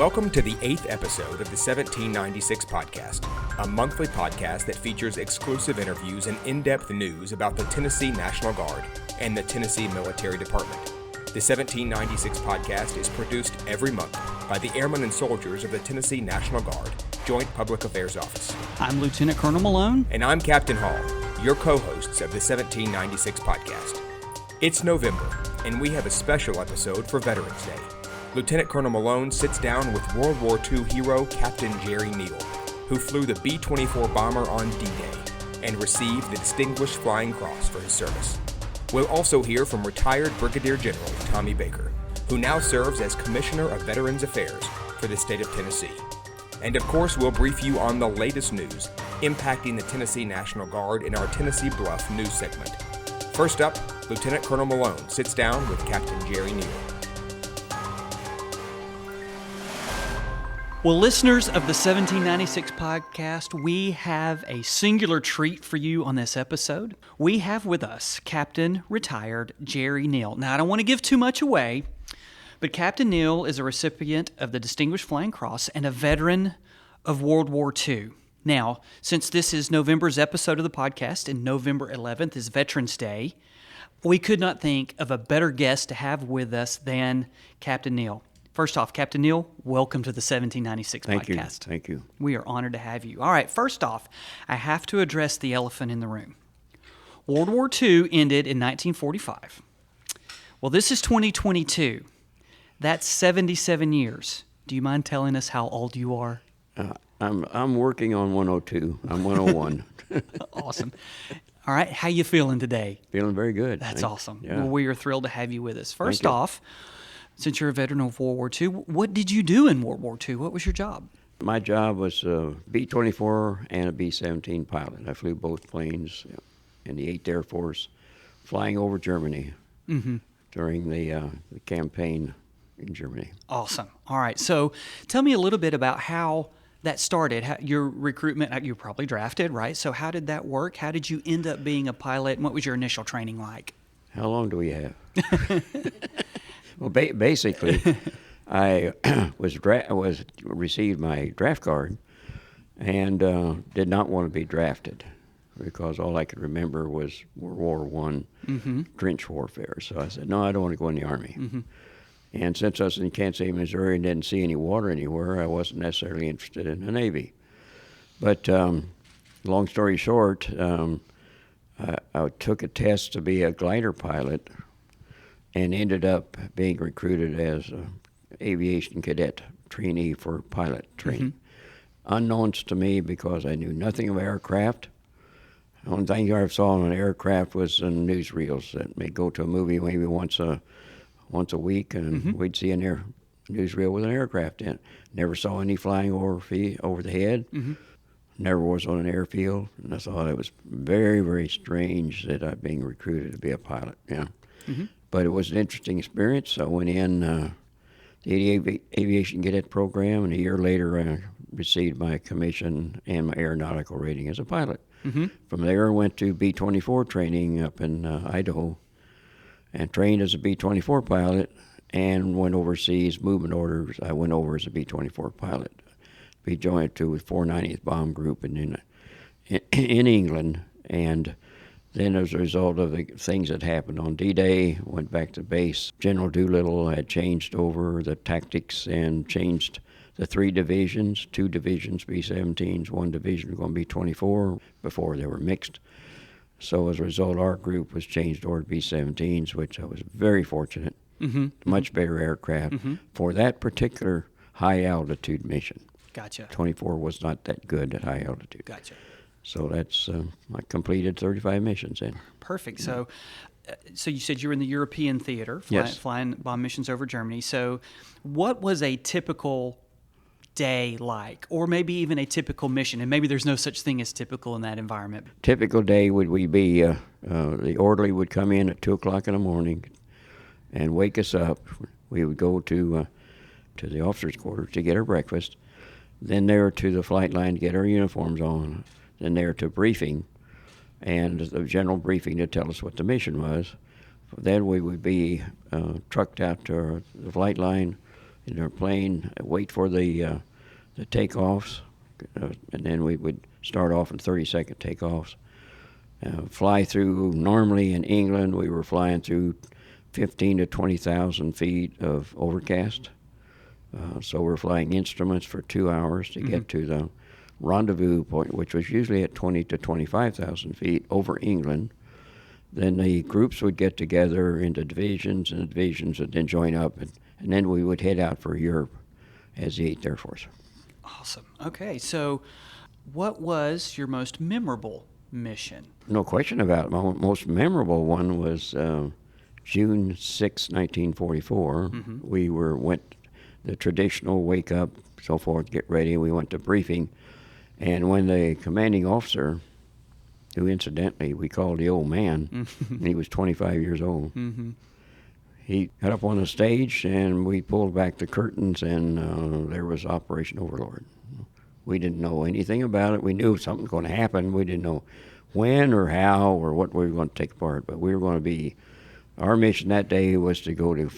Welcome to the 8th episode of the 1796 podcast, a monthly podcast that features exclusive interviews and in-depth news about the Tennessee National Guard and the Tennessee Military Department. The 1796 podcast is produced every month by the airmen and soldiers of the Tennessee National Guard, Joint Public Affairs Office. I'm Lt.Col Malone. And I'm Captain Hall, your co-hosts of the 1796 podcast. It's November, and we have a special episode for Veterans Day. Lt.Col Malone sits down with World War II hero Captain Jerry Neal, who flew the B-24 bomber on D-Day and received the Distinguished Flying Cross for his service. We'll also hear from retired Brigadier General Tommy Baker, who now serves as Commissioner of Veterans Affairs for the state of Tennessee. And of course, we'll brief you on the latest news impacting the Tennessee National Guard in our Tennessee Bluff news segment. First up, Lt.Col Malone sits down with Captain Jerry Neal. Well, listeners of the 1796 podcast, we have a singular treat for you on this episode. We have with us Captain Retired Jerry Neal. Now, I don't want to give too much away, but Captain Neal is a recipient of the Distinguished Flying Cross and a veteran of World War II. Now, since this is November's episode of the podcast and November 11th is Veterans Day, we could not think of a better guest to have with us than Captain Neal. First off, Captain Neal, welcome to the 1796 podcast. Thank you. We are honored to have you. All right, first off, I have to address the elephant in the room. World War II ended in 1945. Well, this is 2022. That's 77 years. Do you mind telling us how old you are? I'm working on 102. I'm 101. Awesome. All right, how you feeling today? Feeling very good. That's awesome. Yeah. Well, we are thrilled to have you with us. First off, since you're a veteran of World War II, what did you do in World War II? What was your job? My job was a B-24 and a B-17 pilot. I flew both planes in the 8th Air Force, flying over Germany during the campaign in Germany. Awesome. All right. So tell me a little bit about how that started. Your recruitment, you were probably drafted, right? So how did that work? How did you end up being a pilot? And what was your initial training like? How long do we have? Well, basically, I received my draft card and did not want to be drafted because all I could remember was World War I trench warfare. So I said, no, I don't want to go in the Army. And since I was in Kansas City, Missouri, and didn't see any water anywhere, I wasn't necessarily interested in the Navy. But long story short, I took a test to be a glider pilot and ended up being recruited as an aviation cadet trainee for pilot training. Unknowns to me because I knew nothing of aircraft. The only thing I ever saw on an aircraft was in newsreels that may go to a movie maybe once a week, and we'd see a newsreel with an aircraft in it. Never saw any flying over the head. Never was on an airfield, and I thought it was very, very strange that I'm being recruited to be a pilot. Yeah. But it was an interesting experience. I went in the aviation cadet program, and a year later I received my commission and my aeronautical rating as a pilot. From there I went to B-24 training up in Idaho and trained as a B-24 pilot and went overseas, movement orders. I went over as a B-24 pilot. Be joined to with 490th Bomb Group in England, and then as a result of the things that happened on D-Day, went back to base. General Doolittle had changed over the tactics and changed the 3 divisions, 2 divisions B-17s, 1 division going to be B-24. Before they were mixed. So as a result, our group was changed over to B-17s, which I was very fortunate. Much better aircraft for that particular high altitude mission. Gotcha. 24 was not that good at high altitude. Gotcha. So that's I completed 35 missions then. Perfect. So you said you were in the European theater, flying bomb missions over Germany. So what was a typical day like, or maybe even a typical mission? And maybe there's no such thing as typical in that environment. Typical day would be the orderly would come in at 2 o'clock in the morning and wake us up. We would go to the officers' quarters to get our breakfast, then there to the flight line to get our uniforms on, then there to briefing, and the general briefing to tell us what the mission was. Then we would be trucked out to the flight line in our plane, wait for the takeoffs, and then we would start off in 30-second takeoffs. Fly through, normally in England, we were flying through 15 to 20,000 feet of overcast. So we're flying instruments for 2 hours to get to the rendezvous point, which was usually at 20 to 25,000 feet over England. Then the groups would get together into divisions, and the divisions would then join up, and then we would head out for Europe as the 8th Air Force. Awesome. Okay, so what was your most memorable mission? No question about it. My most memorable one was June 6, 1944. We went the traditional wake up, so forth, get ready. We went to briefing, and when the commanding officer, who incidentally we called the old man, and he was 25 years old, he got up on the stage, and we pulled back the curtains, and there was Operation Overlord. We didn't know anything about it. We knew something was going to happen. We didn't know when or how or what we were going to take part, but we were going to be, our mission that day was to go to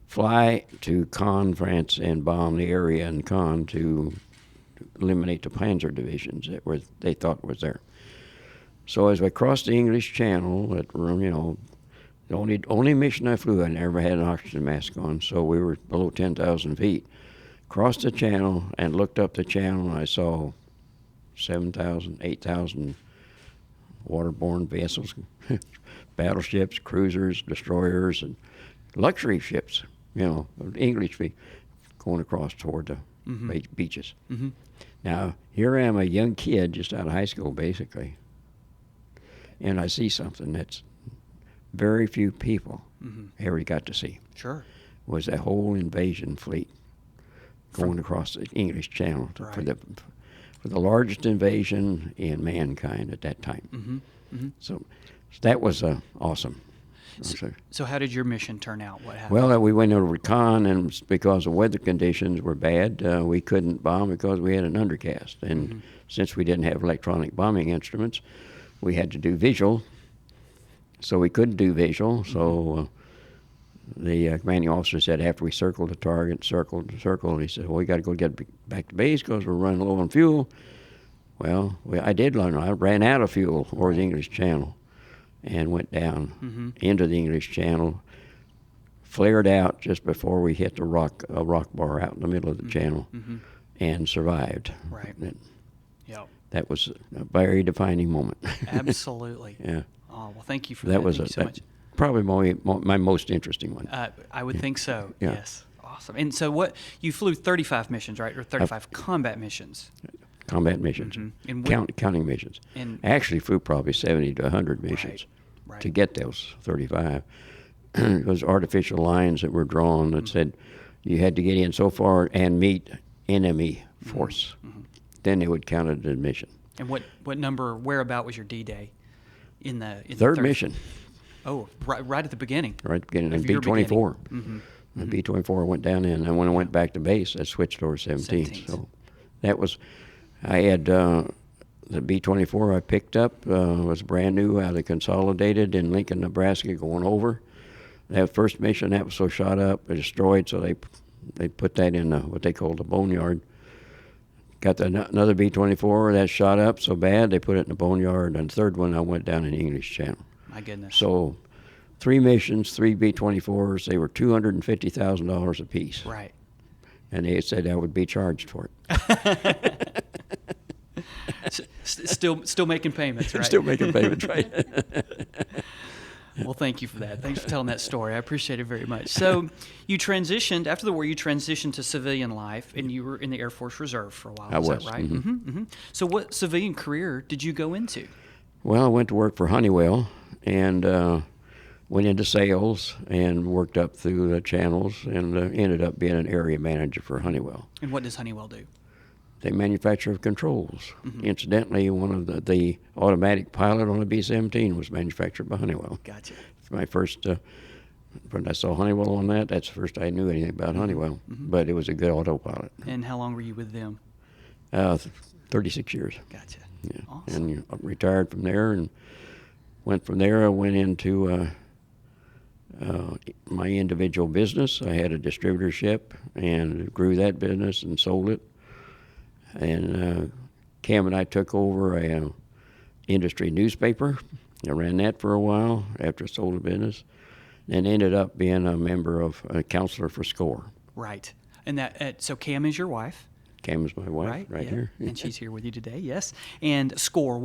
fly to Caen, France, and bomb the area in Caen to eliminate the Panzer divisions that they thought was there. So as we crossed the English Channel, the only mission I flew, I never had an oxygen mask on, so we were below 10,000 feet. Crossed the channel and looked up the channel, and I saw 7,000, 8,000 waterborne vessels, battleships, cruisers, destroyers, and luxury ships, English going across toward the beaches. Now, here I am, a young kid just out of high school, basically, and I see something that's very few people ever got to see. Sure. Was that whole invasion fleet going across the English Channel for the largest invasion in mankind at that time. So that was awesome. So how did your mission turn out? What happened? Well, we went over Caen, and because the weather conditions were bad, we couldn't bomb because we had an undercast. And since we didn't have electronic bombing instruments, we had to do visual. So we couldn't do visual. So the commanding officer said after we circled the target, circled, he said, well, we got to go get back to base because we're running low on fuel. Well, I did learn. I ran out of fuel over the English Channel and went down into the English Channel, flared out just before we hit a rock bar out in the middle of the channel, and survived. Right. That was a very defining moment. Absolutely. Yeah. Oh, well, thank you for that. Thank you so much. Probably my most interesting one. I would think so. Yeah. Yes. Awesome. And so you flew 35 missions, right? Or 35 combat missions? Combat missions. And counting missions. And actually flew probably 70 to 100 missions to get those 35. Those artificial lines that were drawn that said you had to get in so far and meet enemy force. Then they would count it as a mission. And what number, whereabout was your D-Day in the third mission? Oh, right at the beginning. Right at the beginning, and B-24. The B-24 went down in, and when I went back to base, I switched over 17. So that was, I had the B-24 I picked up was brand new out of Consolidated in Lincoln, Nebraska, going over. That first mission, that was so shot up, destroyed, so they put that in what they called the boneyard. Got another B-24 that shot up so bad, they put it in the boneyard, and the third one I went down in the English Channel. My goodness. So 3 missions, 3 B-24s, they were $250,000 apiece. Right. And they said I would be charged for it. Still making payments, right? Still making payments, right? Well, thank you for that. Thanks for telling that story. I appreciate it very much. So you transitioned, after the war, you transitioned to civilian life, and you were in the Air Force Reserve for a while. I was. That right? So what civilian career did you go into? Well, I went to work for Honeywell and went into sales and worked up through the channels and ended up being an area manager for Honeywell. And what does Honeywell do? They manufacture controls. Incidentally, one of the automatic pilot on a B-17 was manufactured by Honeywell. Gotcha. My first, when I saw Honeywell on that, that's the first I knew anything about Honeywell. But it was a good autopilot. And how long were you with them? 36 years. Gotcha. Yeah. Awesome. And retired from there and went from there. I went into my individual business. I had a distributorship and grew that business and sold it. And Cam and I took over a industry newspaper. I ran that for a while after I sold the business, and ended up being a member of a counselor for SCORE. Right. And that so Cam is your wife. Cam is my wife, right yeah. here. And she's here with you today, yes. And SCORE,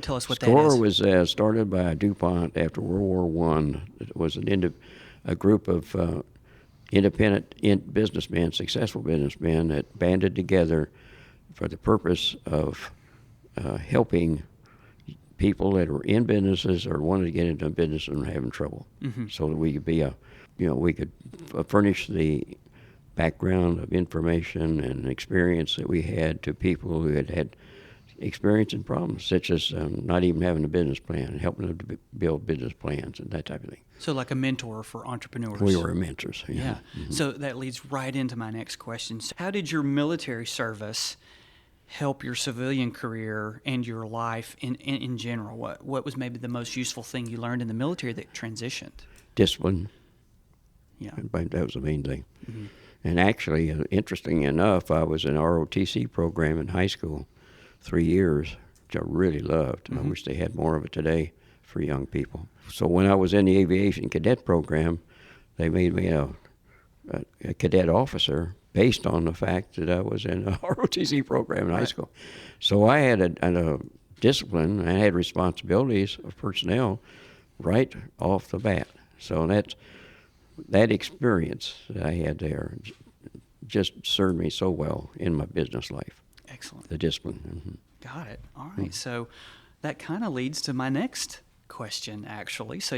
tell us what SCORE that is. was started by DuPont after World War I. It was a group of independent businessmen, successful businessmen that banded together for the purpose of helping people that were in businesses or wanted to get into a business and were having trouble, so that we could be we could furnish the background of information and experience that we had to people who had experience and problems, such as not even having a business plan, and helping them to build business plans and that type of thing. So like a mentor for entrepreneurs. We were mentors. Yeah. So that leads right into my next question. So how did your military service help your civilian career and your life in general? What was maybe the most useful thing you learned in the military that transitioned? Discipline. Yeah. That was the main thing. And actually, interesting enough, I was in an ROTC program in high school 3 years, which I really loved. I wish they had more of it today for young people. So when I was in the aviation cadet program, they made me a cadet officer based on the fact that I was in a ROTC program in high school. So I had a discipline, I had responsibilities of personnel right off the bat. So that experience that I had there just served me so well in my business life. Excellent. The discipline. Got it. All right. So that kind of leads to my next question, actually. So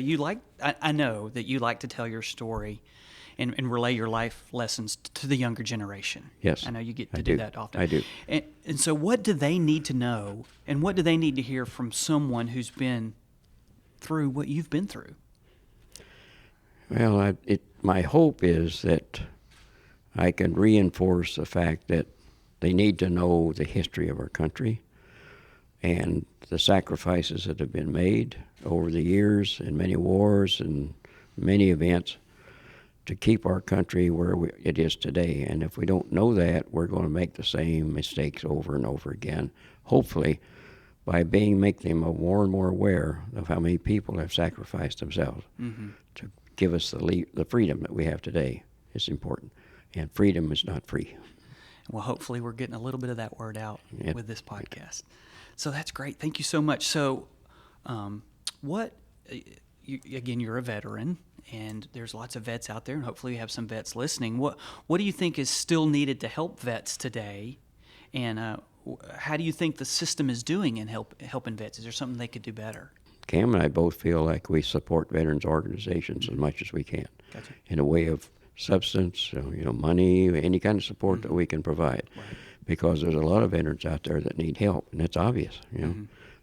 I know that you like to tell your story and relay your life lessons to the younger generation. Yes. I know you get to do that often. I do. And so what do they need to know, and what do they need to hear from someone who's been through what you've been through? Well, my hope is that I can reinforce the fact that they need to know the history of our country and the sacrifices that have been made over the years in many wars and many events to keep our country where it is today. And if we don't know that, we're going to make the same mistakes over and over again. Hopefully, by make them more and more aware of how many people have sacrificed themselves to give us the freedom that we have today is important. And freedom is not free. Well, hopefully we're getting a little bit of that word out with this podcast. So that's great. Thank you so much. So again, you're a veteran, and there's lots of vets out there, and hopefully you have some vets listening. What do you think is still needed to help vets today? And how do you think the system is doing in helping vets? Is there something they could do better? Cam and I both feel like we support veterans organizations as much as we can. Gotcha. In a way of substance, money, any kind of support that we can provide. Right. Because there's a lot of veterans out there that need help, and it's obvious.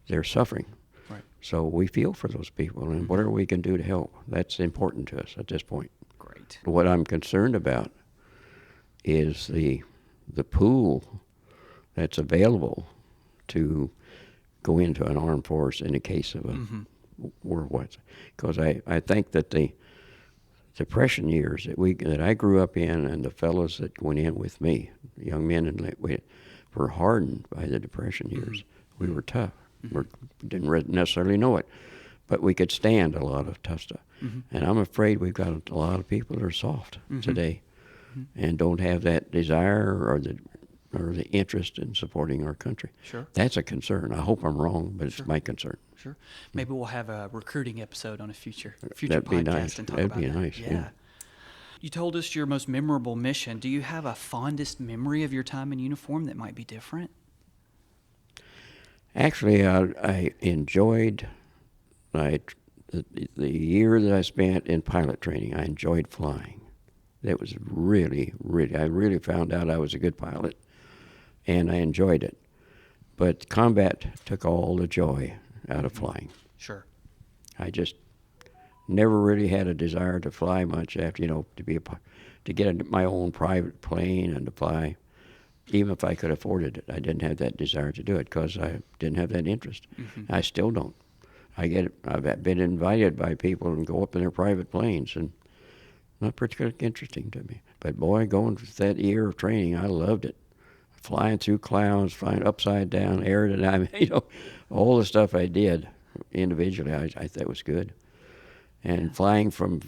They're suffering. Right. So we feel for those people, and whatever we can do to help, that's important to us at this point. Great. What I'm concerned about is the pool that's available to go into an armed force in the case of a war. Because I think that the Depression years that I grew up in, and the fellows that went in with me, the young men, were hardened by the Depression years. We were tough. We didn't necessarily know it, but we could stand a lot of tough stuff. And I'm afraid we've got a lot of people that are soft today and don't have that desire or the interest in supporting our country. Sure. That's a concern. I hope I'm wrong, but it's my concern. Sure. Maybe we'll have a recruiting episode on a future That'd be podcast nice. and talk That'd about be that. nice, yeah. You told us your most memorable mission. Do you have a fondest memory of your time in uniform that might be different? Actually, I enjoyed the year that I spent in pilot training. I enjoyed flying. That was really, I really found out I was a good pilot, and I enjoyed it. But combat took all the joy out of flying. Sure. I just never really had a desire to fly much after, to get my own private plane and to fly. Even if I could afford it, I didn't have that desire to do it because I didn't have that interest. I still don't. I've been invited by people and go up in their private planes, and not particularly interesting to me. But boy, going through that year of training, I loved it. Flying through clouds, flying upside down, aerodynamic, all the stuff I did individually, I thought was good. And flying from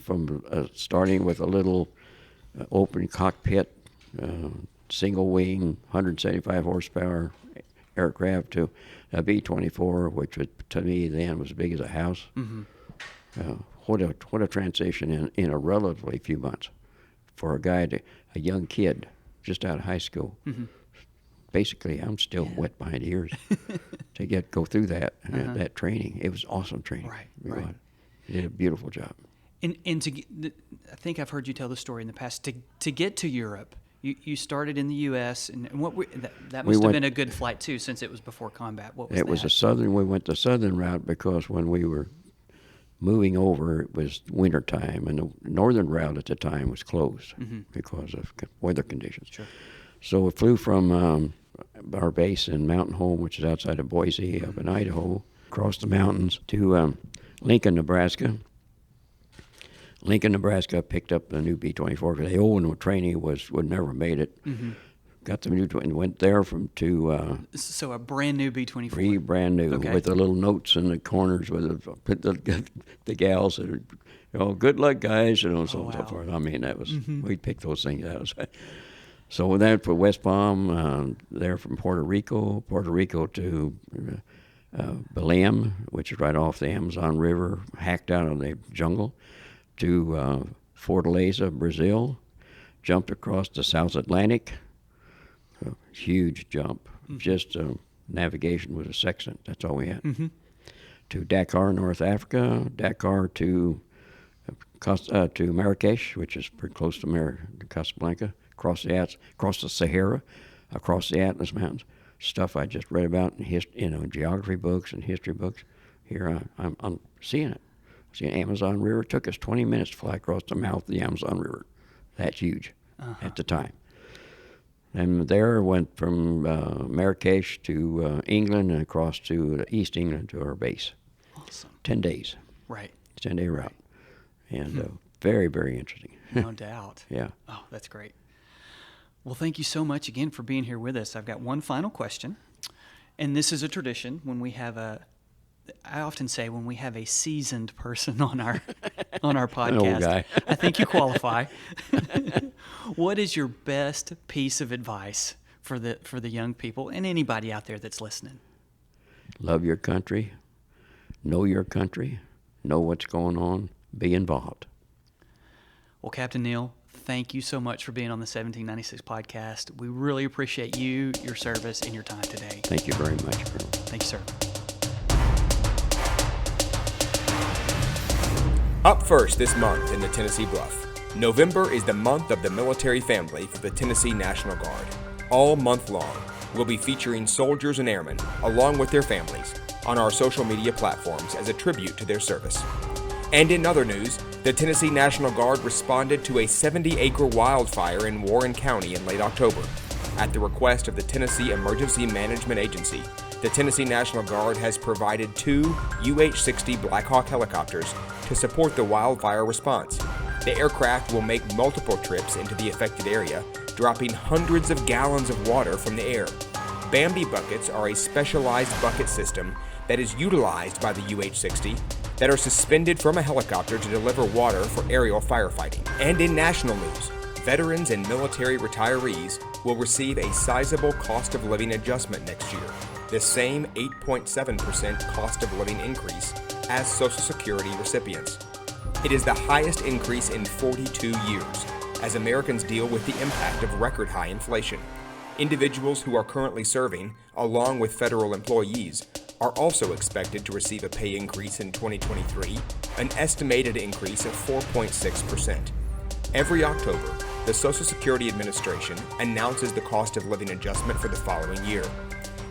starting with a little open cockpit, single wing, 175 horsepower aircraft to a B-24, which was, to me then was as big as a house. Mm-hmm. What a transition in a relatively few months for a young kid just out of high school. Mm-hmm. Basically, I'm still wet behind the ears to go through that that training. It was awesome training. Right. You did a beautiful job. And I think I've heard you tell the story in the past. To get to Europe, you started in the U.S. and that must have been a good flight too, since it was before combat. What was that? It was we went the southern route because when we were moving over, it was winter time, and the northern route at the time was closed because of weather conditions. Sure. So we flew from our base in Mountain Home, which is outside of Boise, up in Idaho, across the mountains to Lincoln, Nebraska. Lincoln, Nebraska picked up the new B-24 because the old one training would never made it. Mm-hmm. Got the new and went there So a brand new B-24. Brand new, with the little notes in the corners with the gals that are, good luck, guys, so on and so forth. I mean, that was we picked those things out. So with that for West Palm, there from Puerto Rico to Belém, which is right off the Amazon River, hacked out of the jungle, to Fortaleza, Brazil, jumped across the South Atlantic, a huge jump. Just navigation was a sextant. That's all we had. To Dakar, North Africa, Dakar to Marrakesh, which is pretty close to Casablanca, across the Sahara, across the Atlas Mountains. Stuff I just read about in geography books and history books. Here I'm seeing it. See, Amazon River took us 20 minutes to fly across the mouth of the Amazon River. That's huge at the time. And there went from Marrakesh to England and across to East England to our base. Awesome. 10 days. Right. 10-day route. And very, very interesting. No doubt. Yeah. Oh, that's great. Well, thank you so much again for being here with us. I've got one final question. And this is a tradition when we have I often say when we have a seasoned person on our podcast. An old guy. I think you qualify. What is your best piece of advice for the young people and anybody out there that's listening? Love your country. Know your country. Know what's going on. Be involved. Well, Captain Neal, thank you so much for being on the 1796 podcast. We really appreciate you, your service, and your time today. Thank you very much, Colonel. Thank you, sir. Up first this month in the Tennessee Bluff. November is the month of the military family for the Tennessee National Guard. All month long, we'll be featuring soldiers and airmen, along with their families, on our social media platforms as a tribute to their service. And in other news, the Tennessee National Guard responded to a 70-acre wildfire in Warren County in late October. At the request of the Tennessee Emergency Management Agency, the Tennessee National Guard has provided 2 UH-60 Black Hawk helicopters to support the wildfire response. The aircraft will make multiple trips into the affected area, dropping hundreds of gallons of water from the air. Bambi buckets are a specialized bucket system that is utilized by the UH-60 that are suspended from a helicopter to deliver water for aerial firefighting. And in national news, veterans and military retirees will receive a sizable cost of living adjustment next year, the same 8.7% cost of living increase as Social Security recipients. It is the highest increase in 42 years as Americans deal with the impact of record high inflation. Individuals who are currently serving, along with federal employees, are also expected to receive a pay increase in 2023, an estimated increase of 4.6%. Every October, the Social Security Administration announces the cost of living adjustment for the following year.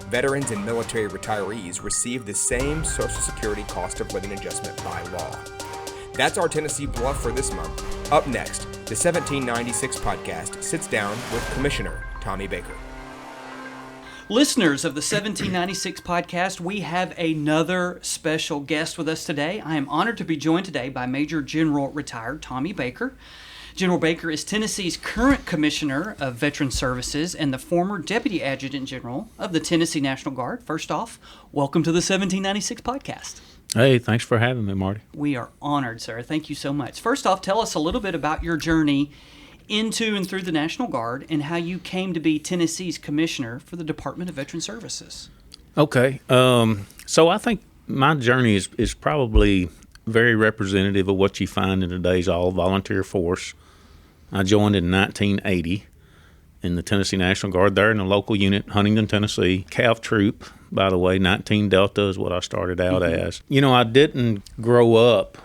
Veterans and military retirees receive the same Social Security cost of living adjustment by law. That's our Tennessee Bluff for this month. Up next, the 1796 podcast sits down with Commissioner Tommy Baker. Listeners of the 1796 podcast, we have another special guest with us today. I am honored to be joined today by Major General Retired Tommy Baker. General Baker is Tennessee's current Commissioner of Veteran Services and the former Deputy Adjutant General of the Tennessee National Guard. First off, welcome to the 1796 podcast. Hey, thanks for having me, Marty. We are honored, sir. Thank you so much. First off, tell us a little bit about your journey into and through the National Guard and how you came to be Tennessee's Commissioner for the Department of Veteran Services. Okay. So I think my journey is probably very representative of what you find in today's all-volunteer force. I joined in 1980 in the Tennessee National Guard there in the local unit, Huntington, Tennessee. Cav Troop, by the way, 19 Delta is what I started out as. You know, I didn't grow up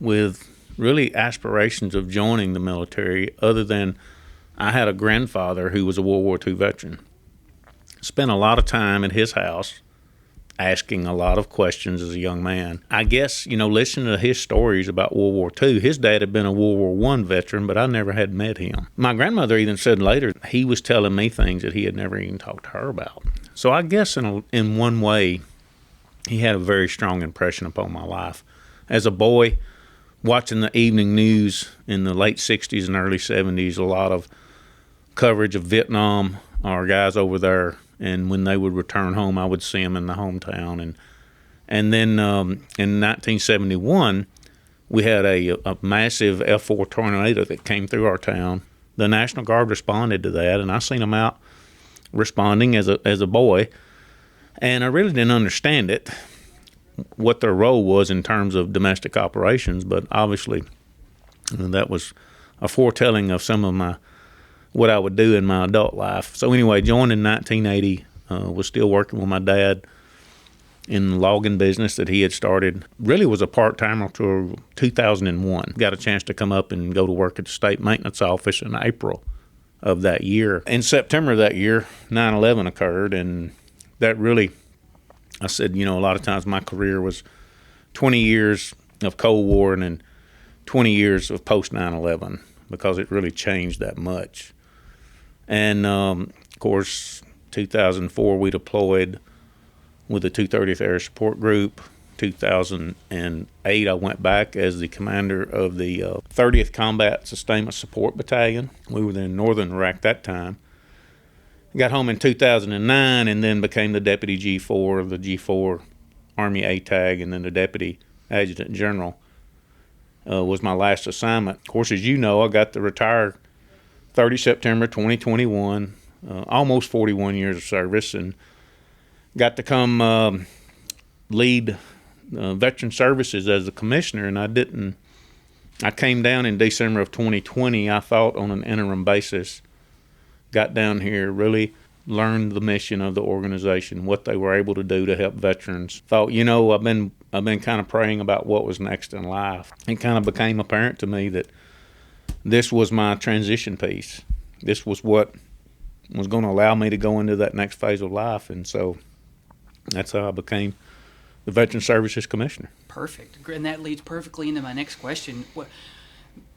with really aspirations of joining the military other than I had a grandfather who was a World War II veteran. Spent a lot of time at his house asking a lot of questions as a young man. I guess, you know, listening to his stories about World War II, his dad had been a World War I veteran, but I never had met him. My grandmother even said later he was telling me things that he had never even talked to her about. So I guess in one way, he had a very strong impression upon my life. As a boy, watching the evening news in the late 60s and early 70s, a lot of coverage of Vietnam, our guys over there, and when they would return home, I would see them in the hometown. And then in 1971, we had a massive F4 tornado that came through our town. The National Guard responded to that, and I seen them out responding as a boy, and I really didn't understand it, what their role was in terms of domestic operations, but obviously that was a foretelling of some of what I would do in my adult life. So anyway, joined in 1980, was still working with my dad in the logging business that he had started. Really was a part-timer until 2001. Got a chance to come up and go to work at the state maintenance office in April of that year. In September of that year, 9/11 occurred, and that really, I said, you know, a lot of times my career was 20 years of Cold War and then 20 years of post 9/11 because it really changed that much. And, of course, 2004 we deployed with the 230th Air Support Group. 2008 I went back as the commander of the 30th Combat Sustainment Support Battalion. We were in northern Iraq that time. Got home in 2009 and then became the Deputy G4 of the G4 Army ATAG, and then the Deputy Adjutant General was my last assignment. Of course, as you know, I got to retire 30 September 2021, almost 41 years of service, and got to come lead Veteran Services as the commissioner, and I came down in December of 2020, I thought, on an interim basis. Got down here, really learned the mission of the organization, what they were able to do to help veterans. Thought, you know, I've been kind of praying about what was next in life. It kind of became apparent to me that this was my transition piece. This was what was going to allow me to go into that next phase of life, and so that's how I became the Veteran Services Commissioner. Perfect. And that leads perfectly into my next question.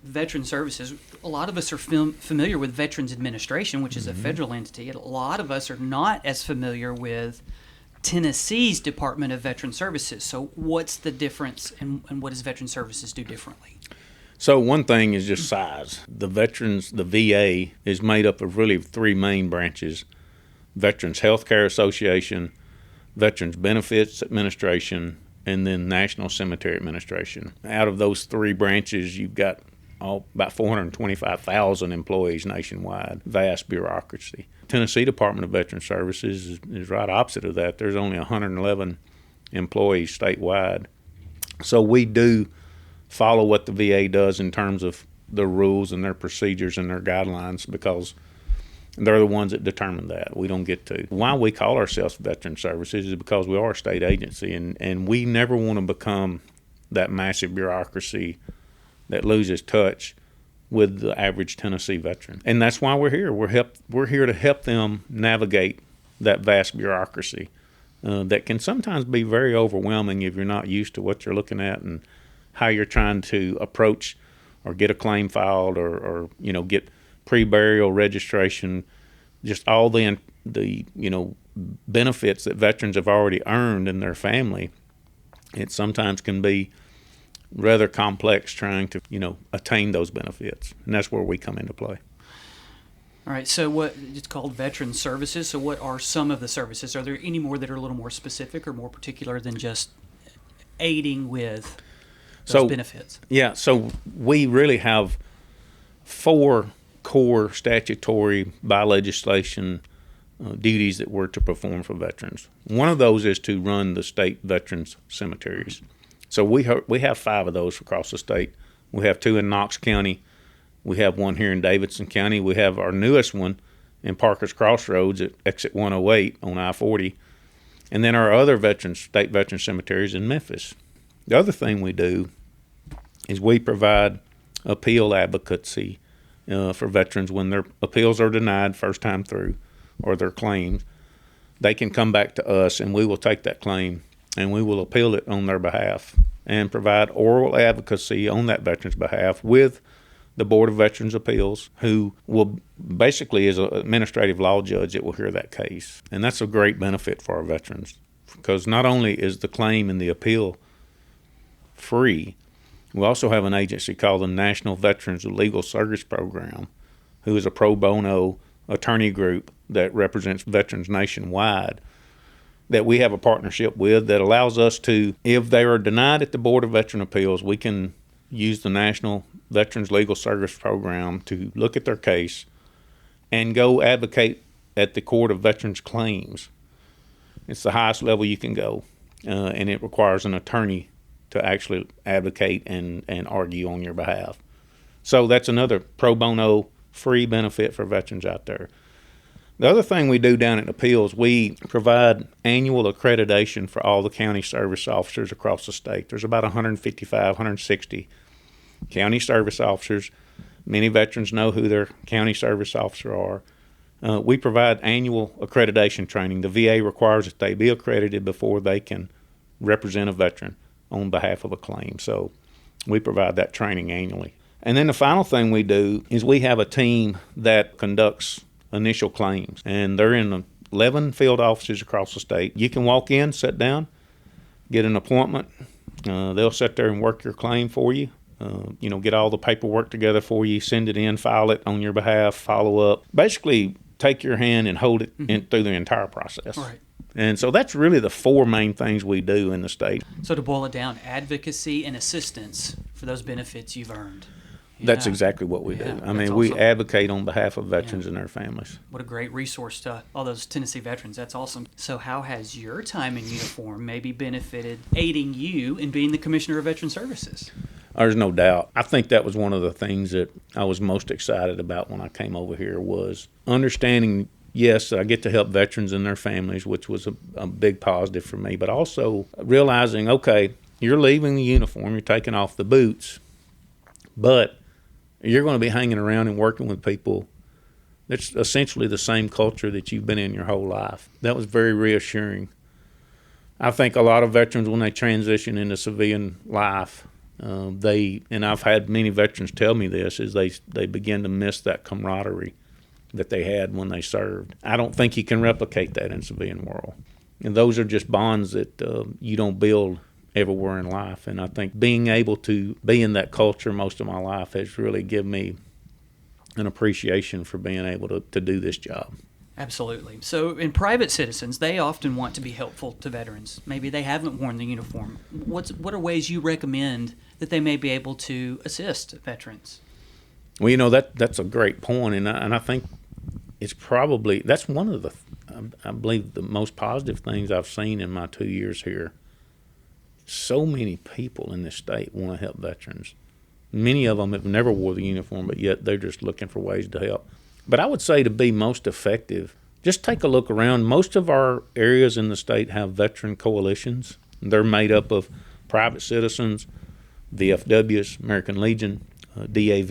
Veteran Services, a lot of us are familiar with Veterans Administration, which is a federal entity. A lot of us are not as familiar with Tennessee's Department of Veteran Services. So what's the difference, and what does Veteran Services do differently? So one thing is just size. The VA is made up of really three main branches: Veterans Healthcare Association, Veterans Benefits Administration, and then National Cemetery Administration. Out of those three branches, you've got about 425,000 employees nationwide. Vast bureaucracy. Tennessee Department of Veteran Services is right opposite of that. There's only 111 employees statewide. So we do follow what the VA does in terms of their rules and their procedures and their guidelines, because they're the ones that determine that. We don't get to. Why we call ourselves Veteran Services is because we are a state agency, and we never want to become that massive bureaucracy that loses touch with the average Tennessee veteran. And that's why we're here. We're here to help them navigate that vast bureaucracy that can sometimes be very overwhelming if you're not used to what you're looking at and how you're trying to approach or get a claim filed or get pre-burial registration, just all the benefits that veterans have already earned in their family, it sometimes can be rather complex trying to, attain those benefits. And that's where we come into play. All right, so it's called Veteran Services. So what are some of the services? Are there any more that are a little more specific or more particular than just aiding with those benefits? Yeah, so we really have 4 core statutory by legislation duties that we're to perform for veterans. One of those is to run the state veterans cemeteries. So we have 5 of those across the state. We have 2 in Knox County. We have 1 here in Davidson County. We have our newest one in Parker's Crossroads at exit 108 on I-40. And then our other state veteran cemeteries in Memphis. The other thing we do is we provide appeal advocacy for veterans when their appeals are denied first time through, or their claims. They can come back to us and we will take that claim and we will appeal it on their behalf and provide oral advocacy on that veteran's behalf with the Board of Veterans Appeals, who will basically is an administrative law judge that will hear that case. And that's a great benefit for our veterans, because not only is the claim and the appeal free, we also have an agency called the National Veterans Legal Service Program, who is a pro bono attorney group that represents veterans nationwide, that we have a partnership with that allows us to, if they are denied at the Board of Veteran Appeals, we can use the National Veterans Legal Service Program to look at their case and go advocate at the Court of Veterans Claims. It's the highest level you can go, and it requires an attorney to actually advocate and argue on your behalf. So that's another pro bono free benefit for veterans out there. The other thing we do down at Appeals, we provide annual accreditation for all the county service officers across the state. There's about 155, 160 county service officers. Many veterans know who their county service officer are. We provide annual accreditation training. The VA requires that they be accredited before they can represent a veteran on behalf of a claim. So we provide that training annually. And then the final thing we do is we have a team that conducts initial claims, and they're in 11 field offices across the state. You can walk in, sit down, get an appointment. They'll sit there and work your claim for you. Get all the paperwork together for you, send it in, file it on your behalf, follow up. Basically, take your hand and hold it through the entire process. Right. And so that's really the 4 main things we do in the state. So to boil it down, advocacy and assistance for those benefits you've earned. That's exactly what we do. I mean, we advocate on behalf of veterans and their families. What a great resource to all those Tennessee veterans. That's awesome. So how has your time in uniform maybe benefited aiding you in being the Commissioner of Veteran Services? There's no doubt. I think that was one of the things that I was most excited about when I came over here, was understanding, yes, I get to help veterans and their families, which was a big positive for me, but also realizing, okay, you're leaving the uniform, you're taking off the boots, but you're going to be hanging around and working with people that's essentially the same culture that you've been in your whole life. That was very reassuring. I think a lot of veterans, when they transition into civilian life, and I've had many veterans tell me this, is they begin to miss that camaraderie that they had when they served. I don't think you can replicate that in civilian world. And those are just bonds that you don't build everywhere in life. And I think being able to be in that culture most of my life has really given me an appreciation for being able to do this job. Absolutely. So in private citizens, they often want to be helpful to veterans. Maybe they haven't worn the uniform. What are ways you recommend that they may be able to assist veterans? Well, that's a great point, and I think it's probably, that's one of the, I believe, the most positive things I've seen in my 2 years here. So many people in this state want to help veterans. Many of them have never wore the uniform, but yet they're just looking for ways to help. But I would say to be most effective, just take a look around. Most of our areas in the state have veteran coalitions. They're made up of private citizens, VFWs, American Legion, DAV,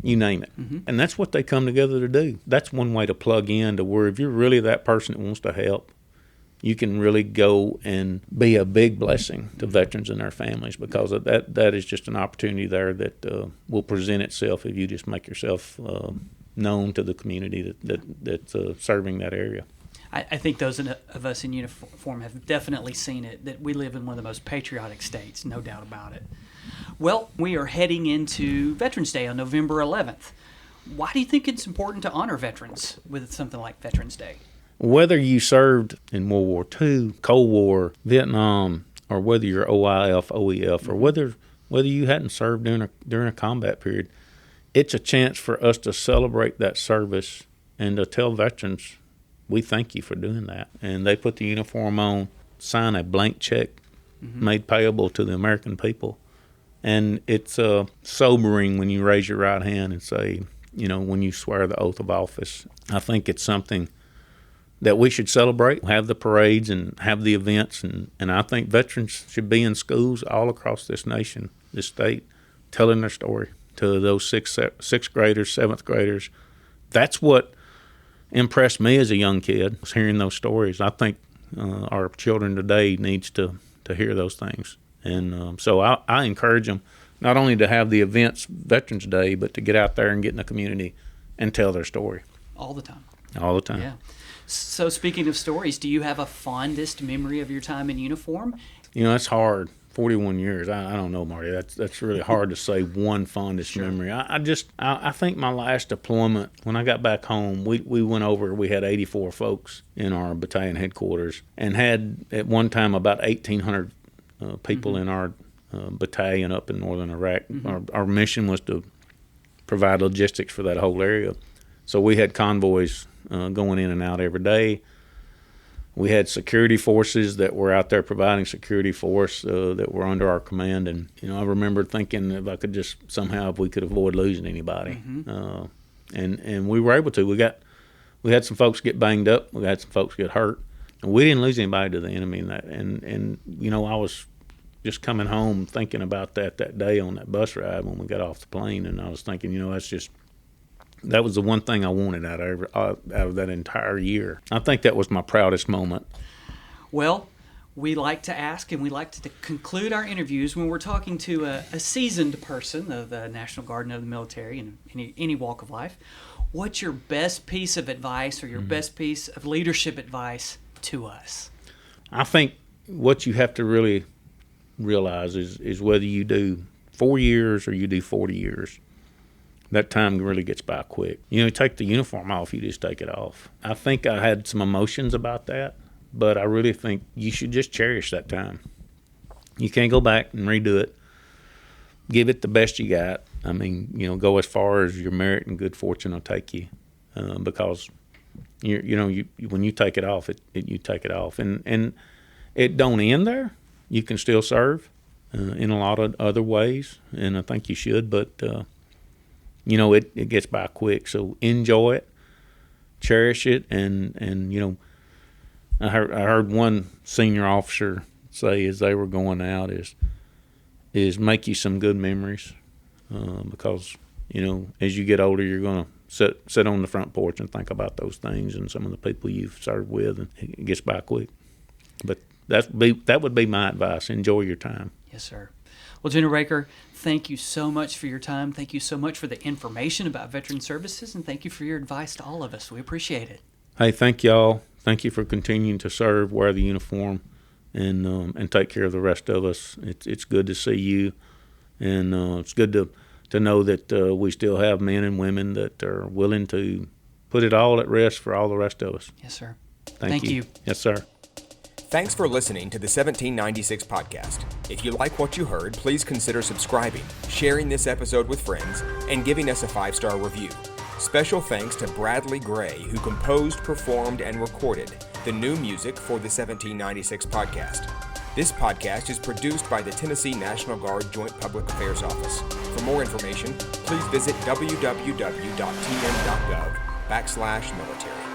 you name it. Mm-hmm. And that's what they come together to do. That's one way to plug in to where if you're really that person that wants to help, you can really go and be a big blessing to veterans and their families, because of that is just an opportunity there that will present itself if you just make yourself known to the community that's serving that area. I think those of us in uniform have definitely seen it, that we live in one of the most patriotic states, no doubt about it. Well, we are heading into Veterans Day on November 11th. Why do you think it's important to honor veterans with something like Veterans Day? Whether you served in World War II, Cold War, Vietnam, or whether you're OIF, OEF, or whether you hadn't served during a combat period, it's a chance for us to celebrate that service and to tell veterans, we thank you for doing that. And they put the uniform on, sign a blank check made payable to the American people. And it's sobering when you raise your right hand and say, when you swear the oath of office. I think it's something that we should celebrate, have the parades and have the events. And I think veterans should be in schools all across this nation, this state, telling their story to those sixth graders, seventh graders. That's what impressed me as a young kid, was hearing those stories. I think our children today needs to hear those things. And so I encourage them not only to have the events, Veterans Day, but to get out there and get in the community and tell their story. All the time. All the time. Yeah. So speaking of stories, do you have a fondest memory of your time in uniform? It's hard. 41 years. I don't know, Marty. That's really hard to say one fondest memory. I think my last deployment, when I got back home, we went over, we had 84 folks in our battalion headquarters and had at one time about 1,800 people in our battalion up in northern Iraq. Our mission was to provide logistics for that whole area. So we had convoys going in and out every day. We had security forces that were out there providing security for us that were under our command. And, I remember thinking if I could just somehow, if we could avoid losing anybody. And we were able to. We had some folks get banged up. We had some folks get hurt. And we didn't lose anybody to the enemy in that. And I was just coming home thinking about that day on that bus ride when we got off the plane. And I was thinking, that was the one thing I wanted out of that entire year. I think that was my proudest moment. Well, we like to ask and we like to conclude our interviews when we're talking to a seasoned person of the National Guard and of the military and any walk of life. What's your best piece of advice or your best piece of leadership advice to us? I think what you have to really realize is whether you do 4 years or you do 40 years. That time really gets by quick. You take the uniform off, you just take it off. I think I had some emotions about that, but I really think you should just cherish that time. You can't go back and redo it. Give it the best you got. I mean, go as far as your merit and good fortune will take you, because when you take it off, you take it off, and it don't end there. You can still serve in a lot of other ways, and I think you should, but. It gets by quick, so enjoy it, cherish it, and I heard one senior officer say as they were going out is make you some good memories, because as you get older you're gonna sit on the front porch and think about those things and some of the people you've served with, and it gets by quick. But that would be my advice. Enjoy your time. Yes, sir. Well, General Raker, thank you so much for your time. Thank you so much for the information about veteran services, and thank you for your advice to all of us. We appreciate it. Hey, thank y'all. Thank you for continuing to serve, wear the uniform, and take care of the rest of us. It's good to see you, and it's good to know that we still have men and women that are willing to put it all at rest for all the rest of us. Yes, sir. Thank you. Yes, sir. Thanks for listening to the 1796 podcast. If you like what you heard, please consider subscribing, sharing this episode with friends, and giving us a 5-star review. Special thanks to Bradley Gray, who composed, performed, and recorded the new music for the 1796 podcast. This podcast is produced by the Tennessee National Guard Joint Public Affairs Office. For more information, please visit www.tn.gov/military.